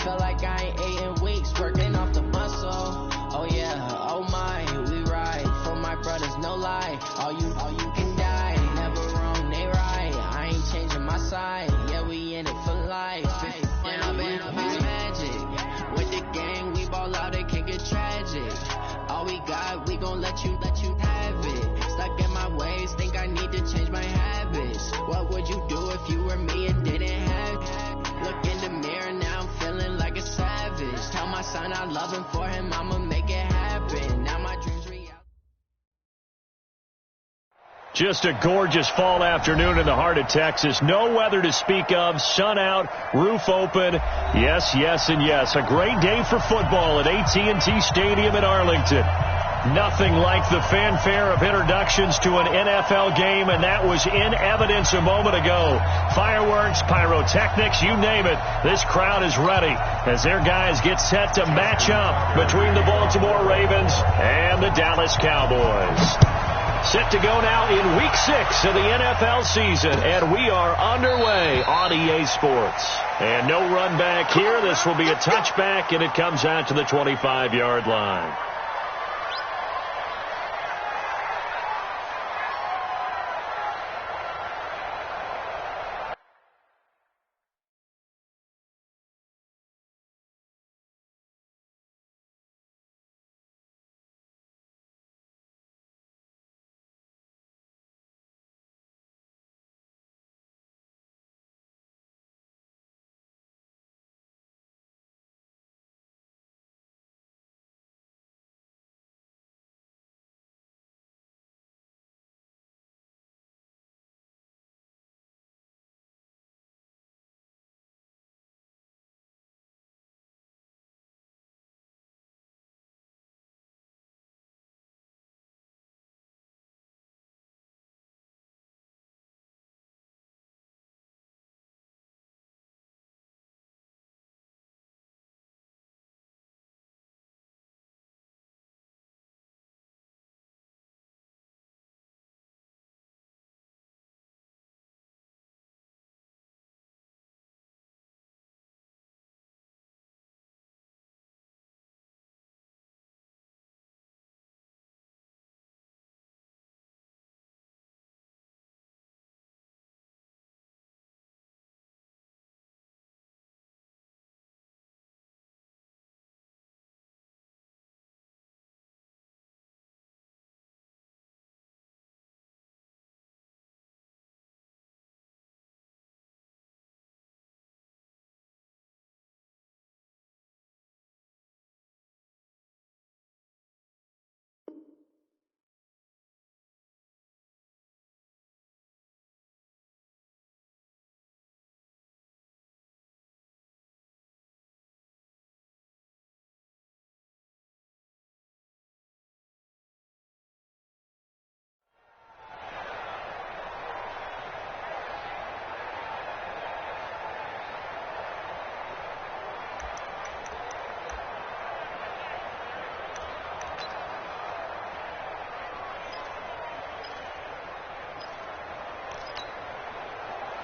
feel like I ain't ate in weeks, working off the muscle. Oh yeah, oh my, we ride for my brothers, no lie. All you can die, never wrong, they right. I ain't changing my side, yeah, we in it for life. And I've been magic with the gang, we ball out, it can get tragic. All we got, we gon' let you have it. Stuck in my ways, think I need to change my habits. What would you do if you were me and didn't have it? Look in the mirror, now I'm feeling like a savage. Tell my son I love him, for him I'ma make it happen. Now my dreams reality. Just a gorgeous fall afternoon in the heart of Texas. No weather to speak of. Sun out, roof open. Yes, yes, and yes. A great day for football at AT&T Stadium in Arlington. Nothing like the fanfare of introductions to an NFL game, and that was in evidence a moment ago. Fireworks, pyrotechnics, you name it. This crowd is ready as their guys get set to match up between the Baltimore Ravens and the Dallas Cowboys. Set to go now in Week 6 of the NFL season, and we are underway on EA Sports. And no run back here. This will be a touchback, and it comes out to the 25-yard line.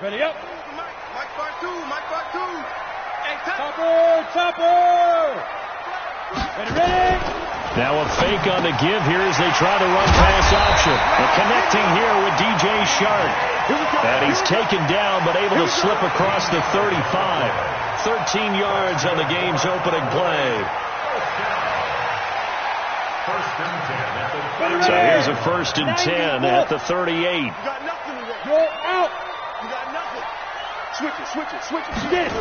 Ready up. Mike part two. Hey, Topper. Ready. Now a fake on the give here as they try to run pass option. And connecting here with DJ Shark. And he's taken down but able to slip across the 35. 13 yards on the game's opening play. So here's a 1st and 10 at the 38. You got nothing today. Go out. You got nothing. Switch it. Get it.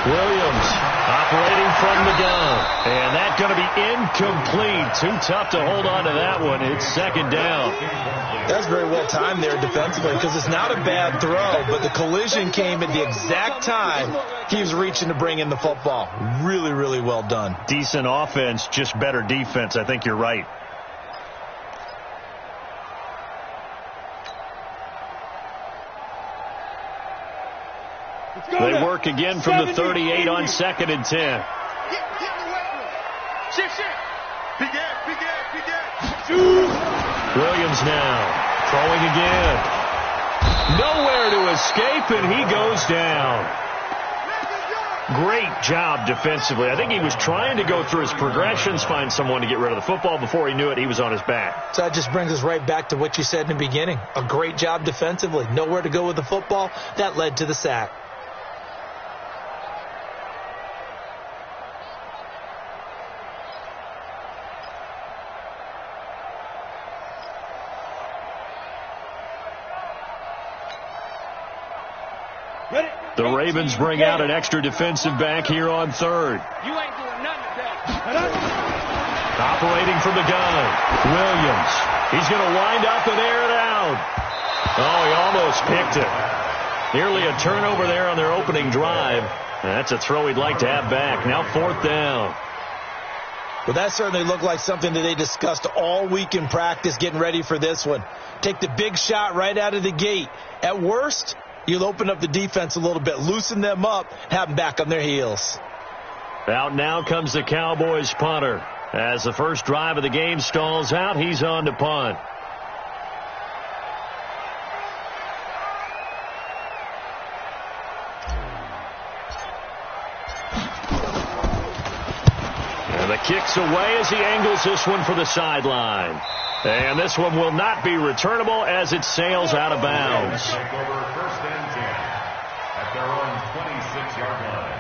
Williams operating from the gun. And that's going to be incomplete. Too tough to hold on to that one. It's 2nd down. That's very well timed there defensively because it's not a bad throw, but the collision came at the exact time he was reaching to bring in the football. Really, really well done. Decent offense, just better defense. I think you're right. They work again from the 38 on 2nd and 10. Get in the weight room. Shift. Big ass. Williams now throwing again. Nowhere to escape, and he goes down. Great job defensively. I think he was trying to go through his progressions, find someone to get rid of the football. Before he knew it, he was on his back. So that just brings us right back to what you said in the beginning. A great job defensively. Nowhere to go with the football. That led to the sack. The Ravens bring out an extra defensive back here on third. You ain't doing nothing today. Operating from the gun, Williams. He's going to wind up and air it out. Oh, he almost picked it. Nearly a turnover there on their opening drive. That's a throw he'd like to have back. Now 4th down. Well, that certainly looked like something that they discussed all week in practice getting ready for this one. Take the big shot right out of the gate. At worst, you'll open up the defense a little bit, loosen them up, have them back on their heels. Out now comes the Cowboys punter. As the first drive of the game stalls out, he's on to punt. And the kick's away as he angles this one for the sideline. And this one will not be returnable as it sails out of bounds. First and 10 at their own 26-yard line.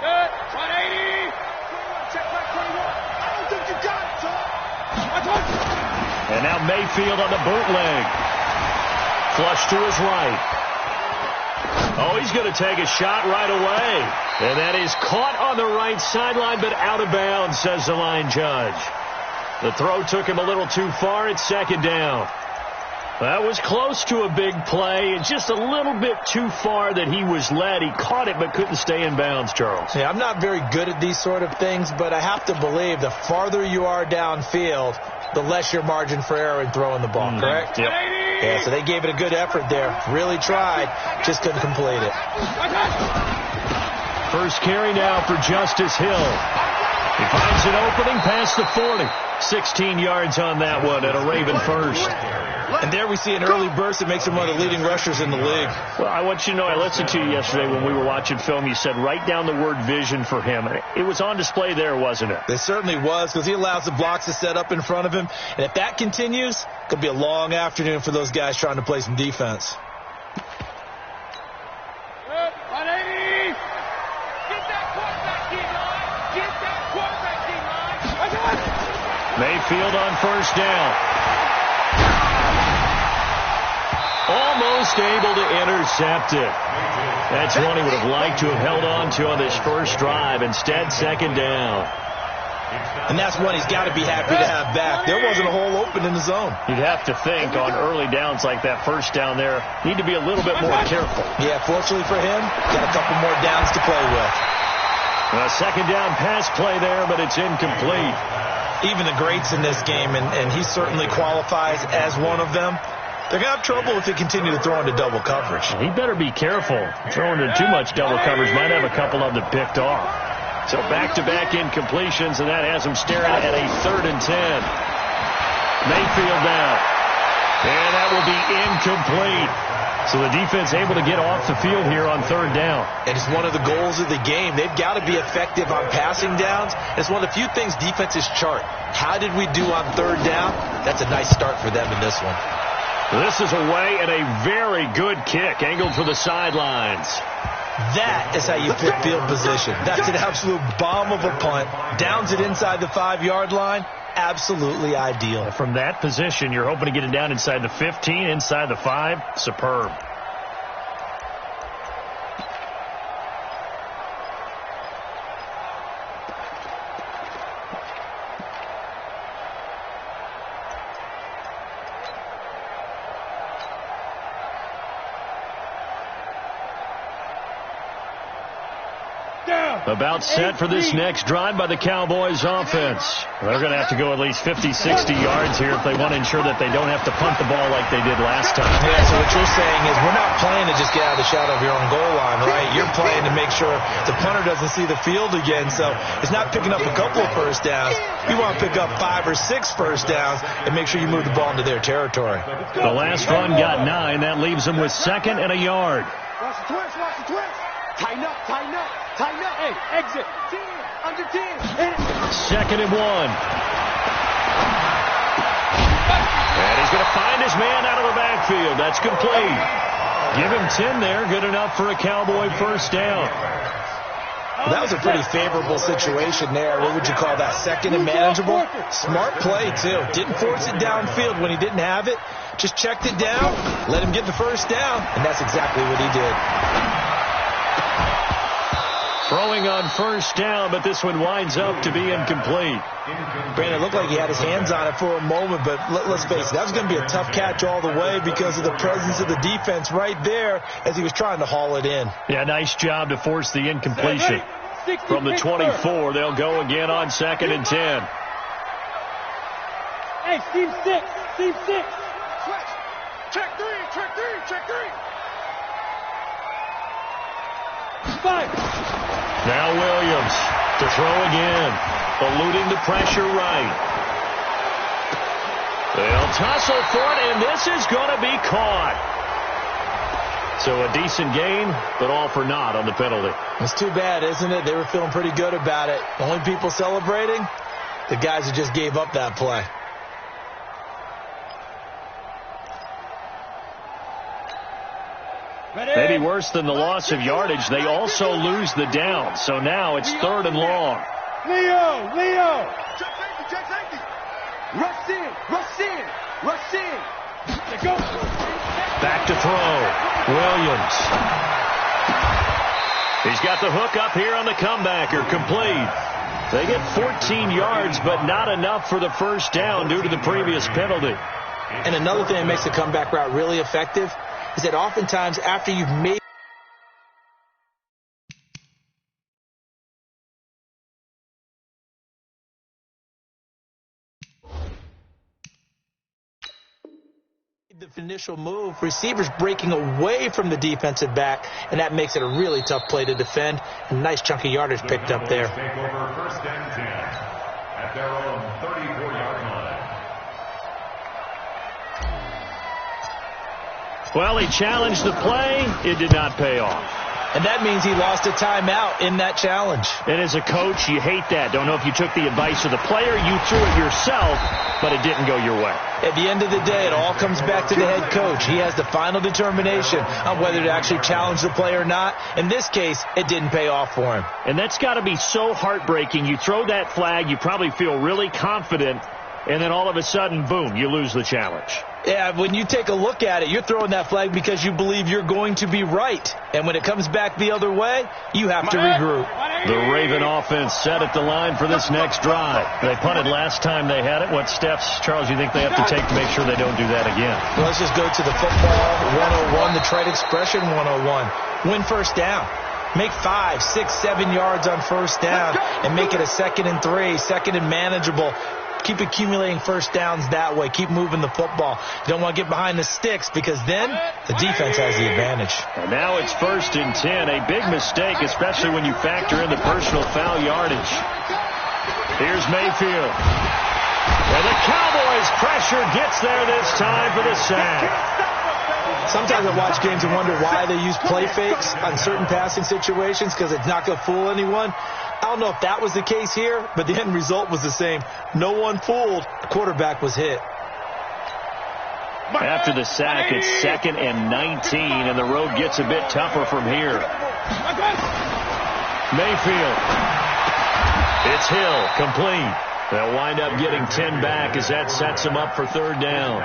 Good. 180. Check back 21. I don't think you got it, Tom. And now Mayfield on the bootleg. Flush to his right. Oh, he's going to take a shot right away. And that is caught on the right sideline, but out of bounds, says the line judge. The throw took him a little too far. It's 2nd down. That was close to a big play. It's just a little bit too far that he was led. He caught it but couldn't stay in bounds, Charles. Yeah, I'm not very good at these sort of things, but I have to believe the farther you are downfield, the less your margin for error in throwing the ball, correct? Yep. Yeah, so they gave it a good effort there. Really tried, just couldn't complete it. First carry now for Justice Hill. He finds an opening past the 40. 16 yards on that one at a Raven first. And there we see an early burst that makes him one of the leading rushers in the league. Well, I want you to know, I listened to you yesterday when we were watching film. You said write down the word vision for him. It was on display there, wasn't it? It certainly was, because he allows the blocks to set up in front of him. And if that continues, it could be a long afternoon for those guys trying to play some defense. Good. 180. Get that quarterback, D-line. Get that quarterback, D-line. Mayfield on first down. Almost able to intercept it. That's one he would have liked to have held on to on this first drive. Instead, 2nd down. And that's one he's got to be happy to have back. There wasn't a hole open in the zone. You'd have to think on early downs like that first down there, need to be a little bit more careful. Yeah, fortunately for him, got a couple more downs to play with. A 2nd down pass play there, but it's incomplete. Even the greats in this game, and he certainly qualifies as one of them, they're going to have trouble if they continue to throw into double coverage. He better be careful. Throwing into too much double coverage might have a couple of them picked off. So back-to-back incompletions, and that has him staring at a 3rd and 10. Mayfield now. And that will be incomplete. So the defense able to get off the field here on 3rd down. And it's one of the goals of the game. They've got to be effective on passing downs. It's one of the few things defenses chart. How did we do on 3rd down? That's a nice start for them in this one. This is away and a very good kick, angled for the sidelines. That is how you flip field position. That's an absolute bomb of a punt. Downs it inside the 5-yard line. Absolutely ideal. From that position, you're hoping to get it down inside the 15, inside the 5. Superb. Down. About set for this next drive by the Cowboys offense. They're going to have to go at least 50, 60 yards here if they want to ensure that they don't have to punt the ball like they did last time. Yeah, so what you're saying is we're not playing to just get out of the shadow of your own goal line, right? You're playing to make sure the punter doesn't see the field again. So it's not picking up a couple of first downs. You want to pick up 5 or 6 first downs and make sure you move the ball into their territory. The last run got 9. That leaves them with 2nd and a yard. Watch the twist, watch the twist. Tighten up, tighten up, tighten up. Hey, exit. 10, under 10. Hit it. 2nd and 1. And he's going to find his man out of the backfield. That's complete. Give him 10 there. Good enough for a Cowboy first down. Well, that was a pretty favorable situation there. What would you call that? 2nd and manageable? Smart play, too. Didn't force it downfield when he didn't have it. Just checked it down, let him get the first down, and that's exactly what he did. Throwing on first down, but this one winds up to be incomplete. Brandon, it looked like he had his hands on it for a moment, but let's face it, that was going to be a tough catch all the way because of the presence of the defense right there as he was trying to haul it in. Yeah, nice job to force the incompletion. From the 24, they'll go again on 2nd and 10. Hey, Steve 6, Steve 6. Switch. Check 3, check 3, check 3. 5. Now Williams to throw again, eluding the pressure right. They'll tussle for it, and this is going to be caught. So a decent gain, but all for naught on the penalty. It's too bad, isn't it? They were feeling pretty good about it. The only people celebrating, the guys who just gave up that play. Maybe worse than the loss of yardage, they also lose the down. So now it's 3rd and long. Leo. Check safety, check safety. Rush in, rush in, rush in. Let's go. Back to throw. Williams. He's got the hook up here on the comebacker. Complete. They get 14 yards, but not enough for the first down due to the previous penalty. And another thing that makes the comeback route really effective is that oftentimes after you've made the initial move, receivers breaking away from the defensive back, and that makes it a really tough play to defend. A nice chunk of yardage picked up there. Take over 1st and 10 at their own 34-yard line. Well, he challenged the play. It did not pay off. And that means he lost a timeout in that challenge. And as a coach, you hate that. Don't know if you took the advice of the player, you threw it yourself, but it didn't go your way. At the end of the day, it all comes back to the head coach. He has the final determination on whether to actually challenge the play or not. In this case, it didn't pay off for him. And that's got to be so heartbreaking. You throw that flag, you probably feel really confident, and then all of a sudden, boom, you lose the challenge. Yeah, when you take a look at it, you're throwing that flag because you believe you're going to be right. And when it comes back the other way, you have to regroup. The Raven offense set at the line for this next drive. They punted last time they had it. What steps, Charles, you think they have to take to make sure they don't do that again? Well, let's just go to the football 101, the trade expression 101. Win first down. Make 5, 6, 7 yards on first down and make it a 2nd and 3, 2nd and manageable. Keep accumulating first downs that way. Keep moving the football. You don't want to get behind the sticks because then the defense has the advantage. And now it's 1st and 10. A big mistake, especially when you factor in the personal foul yardage. Here's Mayfield. And the Cowboys' pressure gets there this time for the sack. Sometimes I watch games and wonder why they use play fakes on certain passing situations because it's not going to fool anyone. I don't know if that was the case here, but the end result was the same. No one fooled. The quarterback was hit. After the sack, it's 2nd and 19, and the road gets a bit tougher from here. Mayfield. It's Hill, complete. They'll wind up getting 10 back as that sets them up for 3rd down.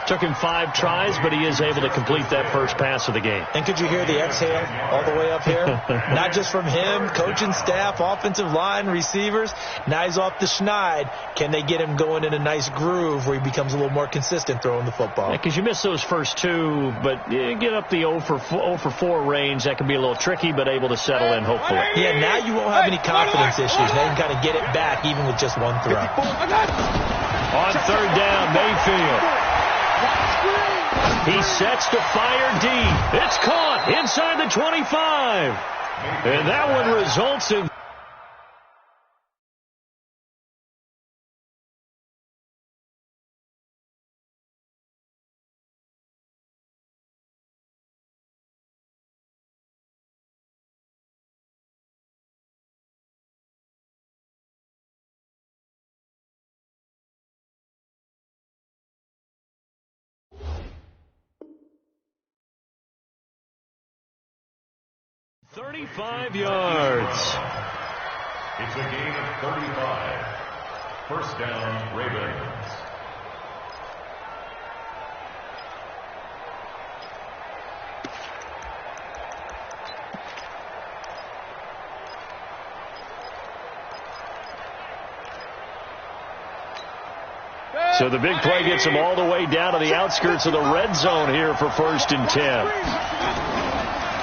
Took him 5 tries, but he is able to complete that first pass of the game. And could you hear the exhale all the way up here? Not just from him, coaching staff, offensive line, receivers. Now he's off the schneid. Can they get him going in a nice groove where he becomes a little more consistent throwing the football? Because you miss those first 2, but you get up the 0 for 4 range. That can be a little tricky, but able to settle in, hopefully. Yeah, now you won't have any confidence issues. Now you can kind of get it back even with just one throw. On third down, Mayfield. He sets to fire deep. It's caught inside the 25. And that one results in... ...35 yards. It's a gain of 35. First down, Ravens. So the big play gets him all the way down to the outskirts of the red zone here for 1st and 10.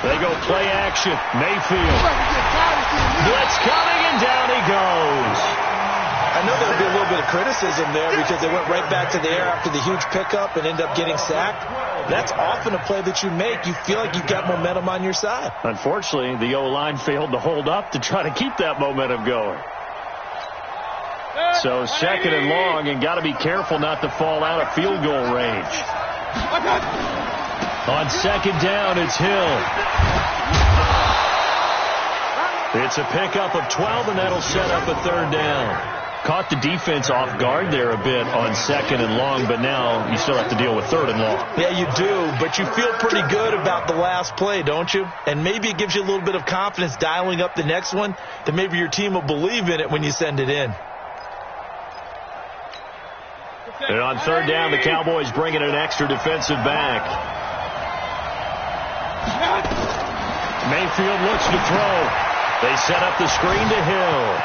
They go play action. Mayfield. Blitz coming, and down he goes. I know there would be a little bit of criticism there because they went right back to the air after the huge pickup and end up getting sacked. That's often a play that you make. You feel like you've got momentum on your side. Unfortunately, the O-line failed to hold up to try to keep that momentum going. So 2nd and long, and got to be careful not to fall out of field goal range. On 2nd down, it's Hill. It's a pickup of 12, and that'll set up a 3rd down. Caught the defense off guard there a bit on 2nd and long, but now you still have to deal with 3rd and long. Yeah, you do, but you feel pretty good about the last play, don't you? And maybe it gives you a little bit of confidence dialing up the next one that maybe your team will believe in it when you send it in. And on 3rd down, the Cowboys bring in an extra defensive back. Mayfield looks to throw. They set up the screen to Hill.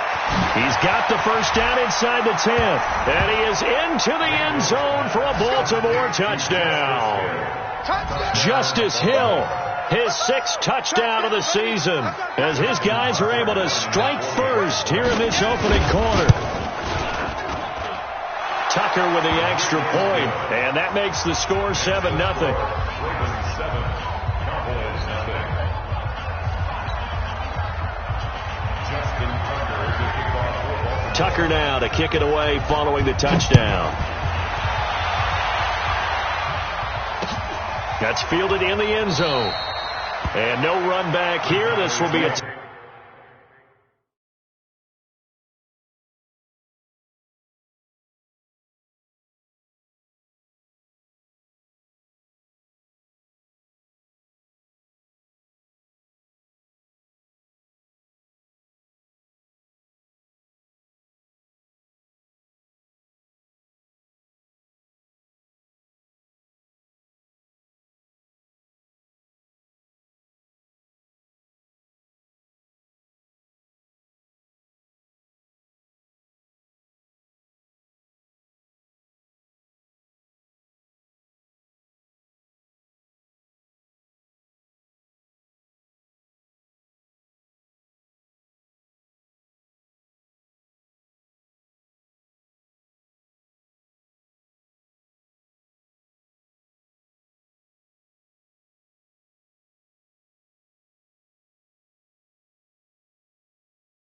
He's got the first down inside the 10th. And he is into the end zone for a Baltimore touchdown. Justice Hill, his 6th touchdown of the season, as his guys are able to strike first here in this opening quarter. Tucker with the extra point, and that makes the score 7-0. Ravens 7, Cowboys 0. Justin Tucker to kick off football. Tucker now to kick it away following the touchdown. That's fielded in the end zone. And no run back here. This will be a